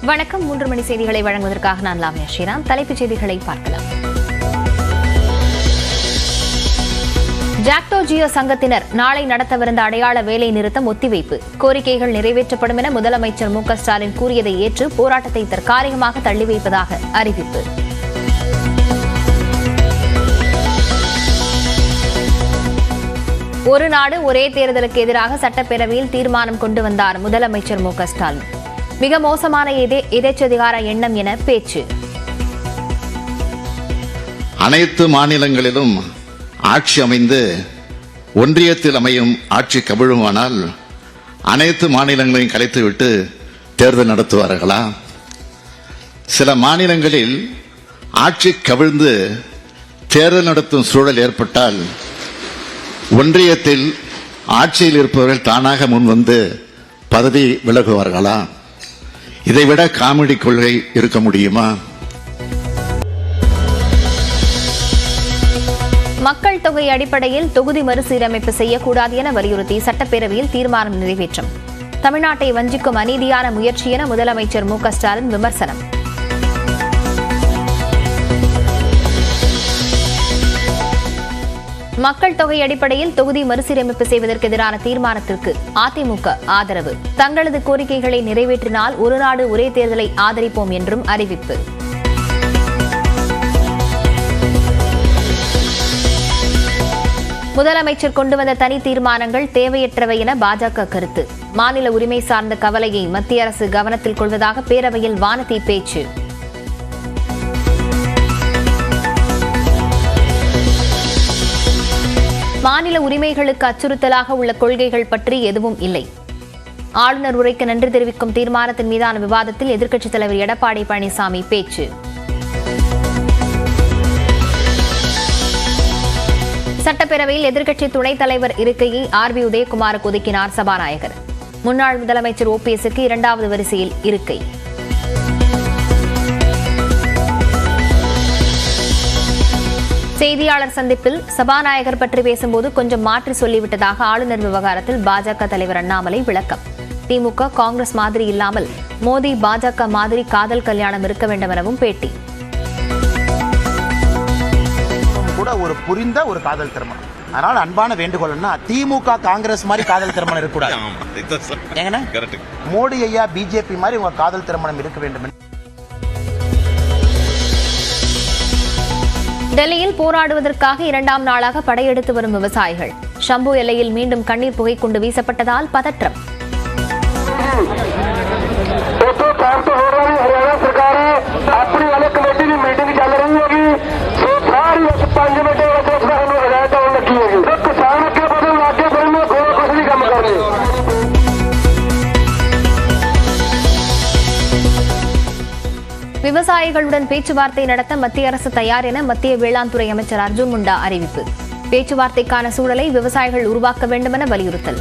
வணக்கம். 3 மணி செய்திகளை வழங்குவதற்காக நான் லாவண்யா ஸ்ரீராம். தலைப்புச் செய்திகளை பார்க்கலாம். ஜாக்டோ ஜியோ சங்கத்தினர் நாளை நடத்தவிருந்த அடையாள வேலை நிறுத்தம் ஒத்திவைப்பு. கோரிக்கைகள் நிறைவேற்றப்படும் என முதலமைச்சர் மு க ஸ்டாலின் கூறியதை ஏற்று போராட்டத்தை தற்காலிகமாக தள்ளி வைப்பதாக அறிவிப்பு. ஒரு நாடு ஒரே தேர்தலுக்கு எதிராக சட்டப்பேரவையில் தீர்மானம் கொண்டு வந்தார் முதலமைச்சர் மு க ஸ்டாலின். மிக மோசமான எதேச்சதிகார எண்ணம் என பேச்சு. அனைத்து மாநிலங்களிலும் ஆட்சி அமைந்து ஒன்றியத்தில் அமையும் ஆட்சி கவிழுமானால் அனைத்து மாநிலங்களையும் கலைத்துவிட்டு தேர்தல் நடத்துவார்களா? சில மாநிலங்களில் ஆட்சி கவிழ்ந்து தேர்தல் நடத்தும் சூழல் ஏற்பட்டால் ஒன்றியத்தில் ஆட்சியில் இருப்பவர்கள் தானாக முன்வந்து பதவி விலகுவார்களா? இதைவிட காமெடி கொள்கை இருக்க முடியுமா? மக்கள் தொகை அடிப்படையில் தொகுதி மறுசீரமைப்பு செய்யக்கூடாது என வலியுறுத்தி சட்டப்பேரவையில் தீர்மானம் நிறைவேற்றம். தமிழ்நாட்டை வஞ்சிக்கும் அநீதியான முயற்சி என முதலமைச்சர் மு க ஸ்டாலின் விமர்சனம். மக்கள் தொகை அடிப்படையில் தொகுதி மறுசீரமைப்பு செய்வதற்கு எதிரான தீர்மானத்திற்கு அதிமுக ஆதரவு. தங்களது கோரிக்கைகளை நிறைவேற்றினால் ஒரு நாடு ஒரே தேர்தலை ஆதரிப்போம் என்றும் அறிவிப்பு. முதலமைச்சர் கொண்டு வந்த தனி தீர்மானங்கள் தேவையற்றவை என பாஜக கருத்து. மாநில உரிமை சார்ந்த கவலையை மத்திய அரசு கவனத்தில் கொள்வதாக பேரவையில் வானதி பேச்சு. மாநில உரிமைகளுக்கு அச்சுறுத்தலாக உள்ள கொள்கைகள் பற்றி எதுவும் இல்லை. ஆளுநர் உரைக்கு நன்றி தெரிவிக்கும் தீர்மானத்தின் மீதான விவாதத்தில் எதிர்க்கட்சித் தலைவர் எடப்பாடி பழனிசாமி பேச்சு. சட்டப்பேரவையில் எதிர்க்கட்சி துணைத் தலைவர் இருக்கையை ஆர்.பி. உதயகுமாருக்கு ஒதுக்கினார் சபாநாயகர். முன்னாள் முதலமைச்சர் ஓபிஎஸ்க்கு 2வது வரிசையில் இருக்கை. செய்தியாளர் சந்திப்பில் சபாநாயகர் பற்றி பேசும்போது கொஞ்சம் மாற்றி சொல்லிவிட்டதாக ஆளுநர் விவகாரத்தில் பாஜக தலைவர் அண்ணாமலை விளக்கம். திமுக காங்கிரஸ் மாதிரி இல்லாமல் மோடி பாஜக மாதிரி காதல் கல்யாணம் இருக்க வேண்டும் எனவும் பேட்டி. கூட ஒரு புரிந்த ஒரு காதல் திருமணம். அதனால அன்பான வேண்டுகோள்னா திமுக காங்கிரஸ் மாதிரி காதல் திருமணம் இருக்கக்கூடாது. மோடி ஐயா பிஜேபி மாதிரி உங்க காதல் திருமணம் இருக்க வேண்டும். டெல்லியில் போராடுவதற்காக 2ஆம் நாளாக படையெடுத்து வரும் விவசாயிகள். ஷம்பு எல்லையில் மீண்டும் கண்ணீர் புகை கொண்டு வீசப்பட்டதால் பதற்றம். விவசாயிகளுடன் பேச்சுவார்த்தை நடத்த மத்திய அரசு தயார் என மத்திய வேளாண் துறை அமைச்சர் அர்ஜுன் முண்டா அறிவிப்பு. பேச்சுவார்த்தைக்கான சூழலை விவசாயிகள் உருவாக்க வேண்டும் என வலியுறுத்தல்.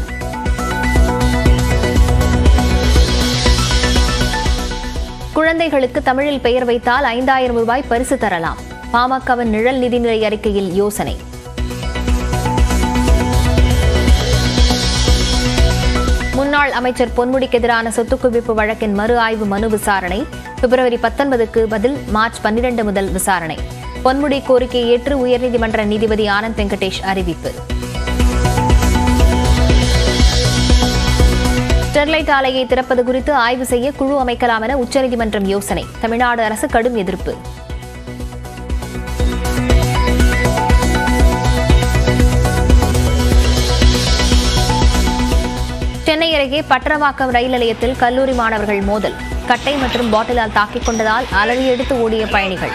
குழந்தைகளுக்கு தமிழில் பெயர் வைத்தால் 5000 ரூபாய் பரிசு தரலாம். பாமகவின் நிழல் நிதிநிலை அறிக்கையில் யோசனை. முன்னாள் அமைச்சர் பொன்முடிக்கு எதிரான சொத்து குவிப்பு வழக்கின் மறு ஆய்வு மனு விசாரணை. பிப்ரவரி 19க்கு பதில் மார்ச் 12 முதல் விசாரணை. பொன்முடி கோரிக்கையை ஏற்று உயர்நீதிமன்ற நீதிபதி ஆனந்த் வெங்கடேஷ் அறிவிப்பு. ஸ்டெர்லைட் ஆலையை திறப்பது குறித்து ஆய்வு செய்ய குழு அமைக்கலாம் என உச்சநீதிமன்றம் யோசனை. தமிழ்நாடு அரசு கடும் எதிர்ப்பு. சென்னை அருகே பட்டரவாக்கம் ரயில் நிலையத்தில் கல்லூரி மாணவர்கள் மோதல். கட்டை மற்றும் பாட்டிலால் தாக்கிக் கொண்டதால் அலறி எடுத்து ஓடிய பயணிகள்.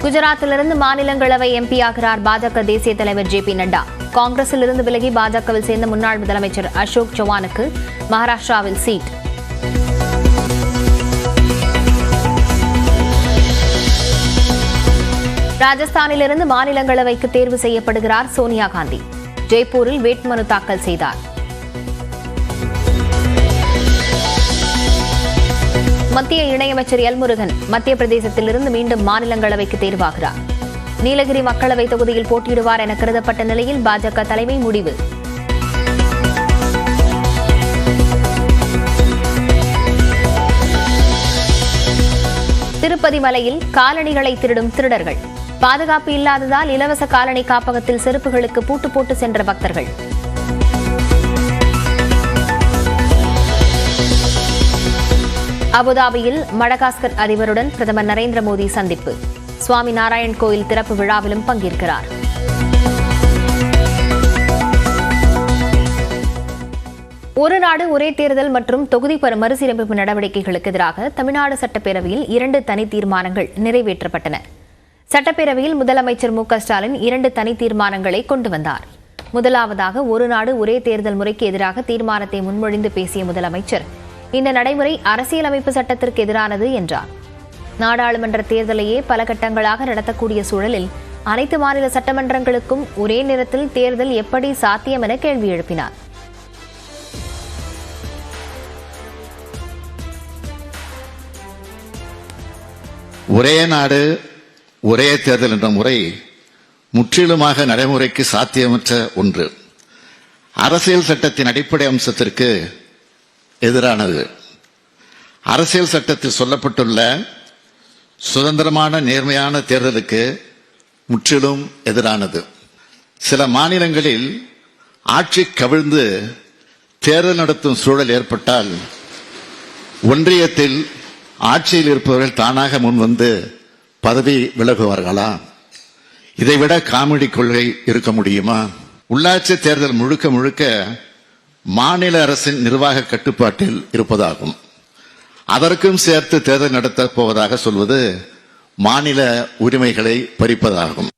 குஜராத்திலிருந்து மாநிலங்களவை எம்பி ஆகிறார் பாஜக தேசிய தலைவர் ஜே.பி. நட்டா. காங்கிரசிலிருந்து விலகி பாஜகவில் சேர்ந்த முன்னாள் முதலமைச்சர் அசோக் சவானுக்கு மகாராஷ்டிராவில் சீட். ராஜஸ்தானிலிருந்து மாநிலங்களவைக்கு தேர்வு செய்யப்படுகிறார் சோனியா காந்தி. ஜெய்ப்பூரில் வேட்புமனு தாக்கல் செய்தார். மத்திய இணையமைச்சர் எல் முருகன் மத்திய பிரதேசத்திலிருந்து மீண்டும் மாநிலங்களவைக்கு தேர்வாகிறார். நீலகிரி மக்களவை தொகுதியில் போட்டியிடுவார் என கருதப்பட்ட நிலையில் பாஜக தலைமை முடிவு. திருப்பதி மலையில் காலணிகளை திருடும் திருடர்கள். பாதுகாப்பு இல்லாததால் இலவச காலணி காப்பகத்தில் செருப்புகளுக்கு பூட்டு போட்டு சென்ற பக்தர்கள். அபுதாபியில் மடகாஸ்கர் அதிபருடன் பிரதமர் நரேந்திர மோடி சந்திப்பு. சுவாமி நாராயண் கோயில் திறப்பு விழாவிலும் பங்கேற்கிறார். ஒரு நாடு ஒரே தேர்தல் மற்றும் தொகுதி மறுசீரமைப்பு நடவடிக்கைகளுக்கு எதிராக தமிழ்நாடு சட்டப்பேரவையில் 2 தனி தீர்மானங்கள் நிறைவேற்றப்பட்டன. சட்டப்பேரவையில் முதலமைச்சர் மு.க.ஸ்டாலின் 2 தனி தீர்மானங்களை கொண்டு வந்தார். முதலாவதாக ஒரு நாடு ஒரே தேர்தல் முறைக்கு எதிராக தீர்மானத்தை முன்மொழிந்து பேசிய முதலமைச்சர், இந்த நடைமுறை அரசியலமைப்பு சட்டத்திற்கு எதிரானது என்றார். நாடாளுமன்ற தேர்தலையே பல கட்டங்களாக நடத்தக்கூடிய சூழலில் அனைத்து மாநில சட்டமன்றங்களுக்கும் ஒரே நேரத்தில் தேர்தல் எப்படி சாத்தியம் என கேள்வி எழுப்பினார். ஒரே நாடு ஒரே தேர்தல் என்ற முறை முற்றிலுமாக நடைமுறைக்கு சாத்தியமற்ற ஒன்று. அரசியல் சட்டத்தின் அடிப்படை அம்சத்திற்கு எதிரானது. அரசியல் சட்டத்தில் சொல்லப்பட்டுள்ள சுதந்திரமான நேர்மையான தேர்தலுக்கு முற்றிலும் எதிரானது. சில மாநிலங்களில் ஆட்சி கவிழ்ந்து தேர்தல் நடத்தும் சூழல் ஏற்பட்டால் ஒன்றியத்தில் ஆட்சியில் இருப்பவர்கள் தானாக முன்வந்து பதவி விலகுவார்களா? இதைவிட காமெடி கொள்கை இருக்க முடியுமா? உள்ளாட்சி தேர்தல் முழுக்க முழுக்க மாநில அரசின் நிர்வாக கட்டுப்பாட்டில் இருப்பதாகும். அதற்கும் சேர்த்து தேர்தல் நடத்தப் போவதாக சொல்வது மாநில உரிமைகளை பறிப்பதாகும்.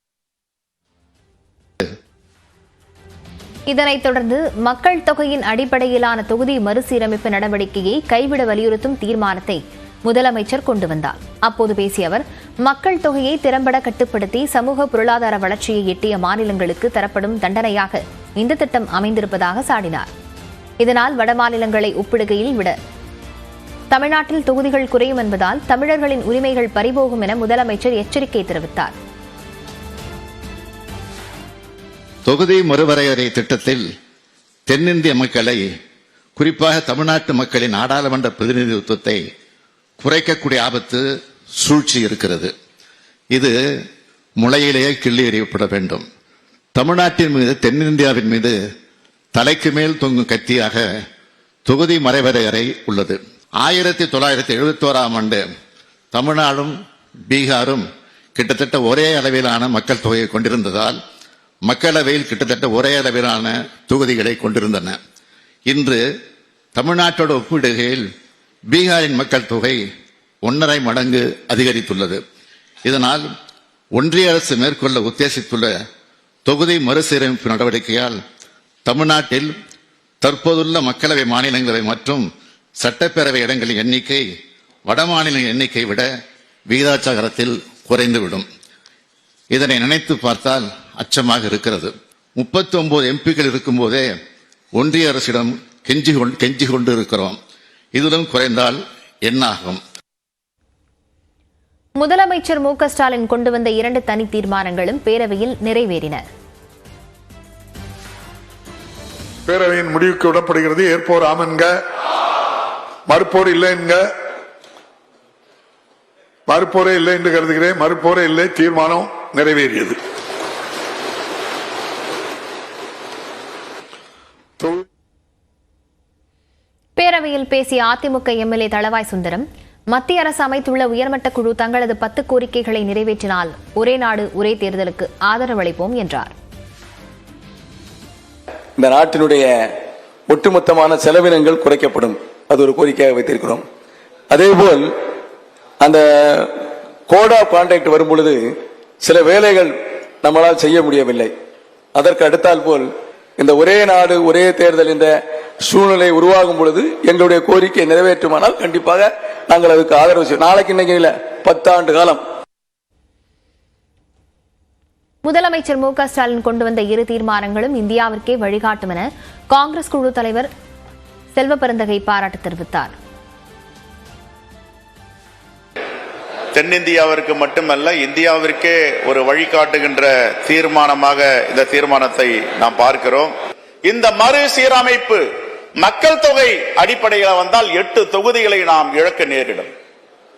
இதனைத் தொடர்ந்து மக்கள் தொகையின் அடிப்படையிலான தொகுதி மறுசீரமைப்பு நடவடிக்கையை கைவிட வலியுறுத்தும் தீர்மானத்தை முதலமைச்சர் கொண்டு வந்தார். அப்போது பேசிய அவர், மக்கள் தொகையை திறம்பட கட்டுப்படுத்தி சமூக பொருளாதார வளர்ச்சியை எட்டிய மாநிலங்களுக்கு தரப்படும் தண்டனையாக இந்த திட்டம் அமைந்திருப்பதாக சாடினார். இதனால் வடமாநிலங்களை ஒப்பிடுகையில் விட தமிழ்நாட்டில் தொகுதிகள் குறையும் என்பதால் தமிழர்களின் உரிமைகள் பறிபோகும் என முதலமைச்சர் எச்சரிக்கை தெரிவித்தார். தொகுதி மறுவரையறை திட்டத்தில் தென்னிந்திய மக்களை, குறிப்பாக தமிழ்நாட்டு மக்களின் நாடாளுமன்ற பிரதிநிதித்துவத்தை குறைக்கக்கூடிய ஆபத்து சூழ்ச்சி இருக்கிறது. இது முளையிலேயே கிள்ளி எறியப்பட வேண்டும். தமிழ்நாட்டின் மீது, தென்னிந்தியாவின் மீது தலைக்கு மேல் தொங்கும் கத்தியாக தொகுதி மறுவரையறை உள்ளது. 1971ஆம் ஆண்டு தமிழ்நாடும் பீகாரும் கிட்டத்தட்ட ஒரே அளவிலான மக்கள் தொகையை கொண்டிருந்ததால் மக்களவையில் கிட்டத்தட்ட ஒரே அளவிலான தொகுதிகளை கொண்டிருந்தன. இன்று தமிழ்நாட்டோடு ஒப்பிடுகையில் பீகாரின் மக்கள் தொகை 1.5 மடங்கு அதிகரித்துள்ளது. இதனால் ஒன்றிய அரசு மேற்கொள்ள உத்தேசித்துள்ள தொகுதி மறுசீரமைப்பு நடவடிக்கையால் தமிழ்நாட்டில் தற்போதுள்ள மக்களவை, மாநிலங்களவை மற்றும் சட்டப்பேரவை இடங்களின் எண்ணிக்கை வடமாநில எண்ணிக்கை விட விகிதாச்சாரத்தில் குறைந்துவிடும். இதனை நினைத்து பார்த்தால் அச்சமாக இருக்கிறது. 39 எம்பிக்கள் இருக்கும் போதே ஒன்றிய அரசிடம் கெஞ்சி கொண்டு இருக்கிறோம். இதிலும் குறைந்தால் என்ன ஆகும்? முதலமைச்சர் மு.க.ஸ்டாலின் கொண்டு வந்த 2 தனி தீர்மானங்களும் பேரவையில் நிறைவேறின. பேரவையின் முடிவுக்கு விடப்படுகிறது. ஏற்போர் ஆமன்க, மறுப்போர் இல்லை என்க. மறுப்போரே இல்லை என்று கருதுகிறேன். மறுப்போரே இல்லை. தீர்மானம் நிறைவேறியது. பேரவையில் பேசிய அதிமுக எம்எல்ஏ தளவாய் சுந்தரம், மத்திய அரசு அமைத்துள்ள உயர்மட்ட குழு தங்களது 10 கோரிக்கைகளை நிறைவேற்றினால் ஒரே நாடு ஒரே தேர்தலுக்கு ஆதரவளிப்போம் என்றார். இந்த நாட்டினுடைய ஒட்டுமொத்தமான செலவினங்கள் குறைக்கப்படும். அது ஒரு கோரிக்கையாக வைத்திருக்கிறோம். அதேபோல் அந்த கோட் ஆஃப் கான்டாக்ட் வரும் பொழுது சில வேலைகள் நம்மளால் செய்ய முடியவில்லை. அதற்கு அடுத்தால் போல் இந்த ஒரே நாடு ஒரே தேர்தல் என்ற சூழ்நிலை உருவாகும் பொழுது எங்களுடைய கோரிக்கை நிறைவேற்றுமானால் கண்டிப்பாக நாங்கள் அதுக்கு ஆதரவு செய்வோம். நாளைக்கு இன்னைக்கு இல்ல, 10 ஆண்டு காலம். முதலமைச்சர் மு.க.ஸ்டாலின் கொண்டு வந்த 2 தீர்மானங்களும் இந்தியாவிற்கே வழிகாட்டும் என காங்கிரஸ் குழு தலைவர் செல்வ பெருந்தகை பாராட்டு தெரிவித்தார். தென்னிந்தியாவிற்கு மட்டுமல்ல இந்தியாவிற்கே ஒரு வழிகாட்டுகின்ற தீர்மானமாக இந்த தீர்மானத்தை நாம் பார்க்கிறோம். இந்த மறுசீரமைப்பு மக்கள் தொகை அடிப்படையில் வந்தால் 8 தொகுதிகளை நாம் இழக்க நேரிடும்.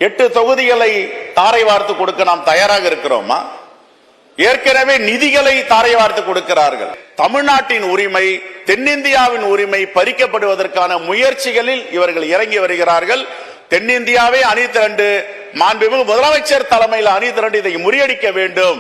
8 தொகுதிகளை தாரை வார்த்து கொடுக்க நாம் தயாராக இருக்கிறோமா? ஏற்கனவே நிதிகளை தாரை வார்த்து கொடுக்கிறார்கள். தமிழ்நாட்டின் உரிமை, தென்னிந்தியாவின் உரிமை பறிக்கப்படுவதற்கான முயற்சிகளில் இவர்கள் இறங்கி வருகிறார்கள். தென்னிந்தியாவே அணி திரண்டு, மாண்புமிகு முதலமைச்சர் தலைமையில் அணி திரண்டு இதை முறியடிக்க வேண்டும்.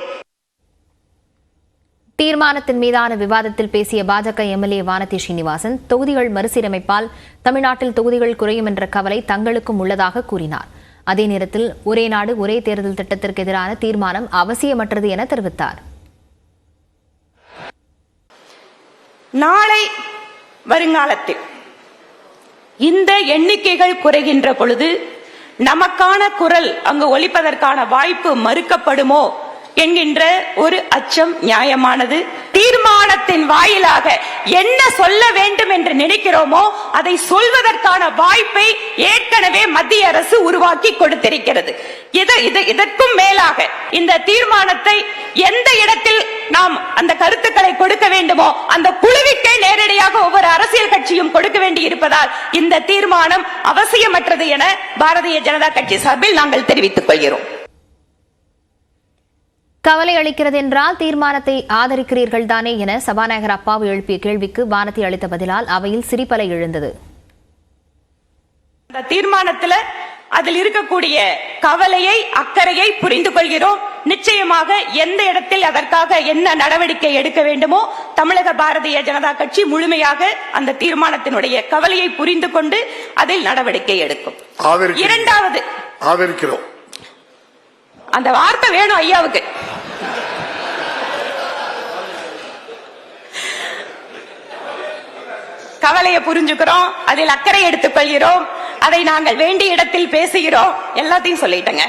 தீர்மானத்தின் மீதான விவாதத்தில் பேசிய பாஜக எம்எல்ஏ வானதி ஸ்ரீனிவாசன், தொகுதிகள் மறுசீரமைப்பால் தமிழ்நாட்டில் தொகுதிகள் குறையும் என்ற கவலை தங்களுக்கும் உள்ளதாக கூறினார். அதே நேரத்தில் ஒரே நாடு ஒரே தேர்தல் திட்டத்திற்கு எதிரான தீர்மானம் அவசியமற்றது என தெரிவித்தார். நாளை வருங்காலத்தில் இந்த எண்ணிக்கைகள் குறைகின்ற பொழுது நமக்கான குரல் அங்கு ஒலிப்பதற்கான வாய்ப்பு மறுக்கப்படுமோ என்கின்ற ஒரு அச்சம் நியாயமானது. தீர்மானத்தின் வாயிலாக என்ன சொல்ல வேண்டும் என்று நினைக்கிறோமோ அதை சொல்வதற்கான வாய்ப்பை ஏற்கனவே மத்திய அரசு உருவாக்கி கொடுத்திருக்கிறது. இதற்கும் மேலாக இந்த தீர்மானத்தை எந்த இடத்தில் நாம் அந்த கருத்துக்களை கொடுக்க வேண்டுமோ அந்த குழுவிற்கே நேரடியாக ஒவ்வொரு அரசியல் கட்சியும் கொடுக்க வேண்டி இருப்பதால் இந்த தீர்மானம் அவசியமற்றது என பாரதிய ஜனதா கட்சி சார்பில் நாங்கள் தெரிவித்துக் கொள்கிறோம். கவலை அளிக்கிறது என்றால் தீர்மானத்தை ஆதரிக்கிறீர்கள் தானே என சபாநாயகர் அப்பாவு எழுப்பிய கேள்விக்கு வானதி அளித்த பதிலால் அவையில் சிரிப்பலை எழுந்தது. இந்த தீர்மானத்தில் அதில் இருக்கக்கூடிய கவலையை, அக்கறையை புரிந்து கொள்கிறோம். நிச்சயமாக எந்த இடத்தில் அதற்காக என்ன நடவடிக்கை எடுக்க வேண்டுமோ தமிழக பாரதிய ஜனதா கட்சி முழுமையாக அந்த தீர்மானத்தினுடைய கவலையை புரிந்து கொண்டு அதில் நடவடிக்கை எடுக்கும். இரண்டாவது, ஆதரிக்கிறோம். அந்த வார்த்தை வேணும் ஐயாவுக்கு. கவலையை புரிஞ்சுக்கிறோம், அதில் அக்கறை எடுத்துக் கொள்கிறோம், அதை நாங்கள் வேண்டிய இடத்தில் பேசுகிறோம், எல்லாத்தையும் சொல்லிட்டேங்க.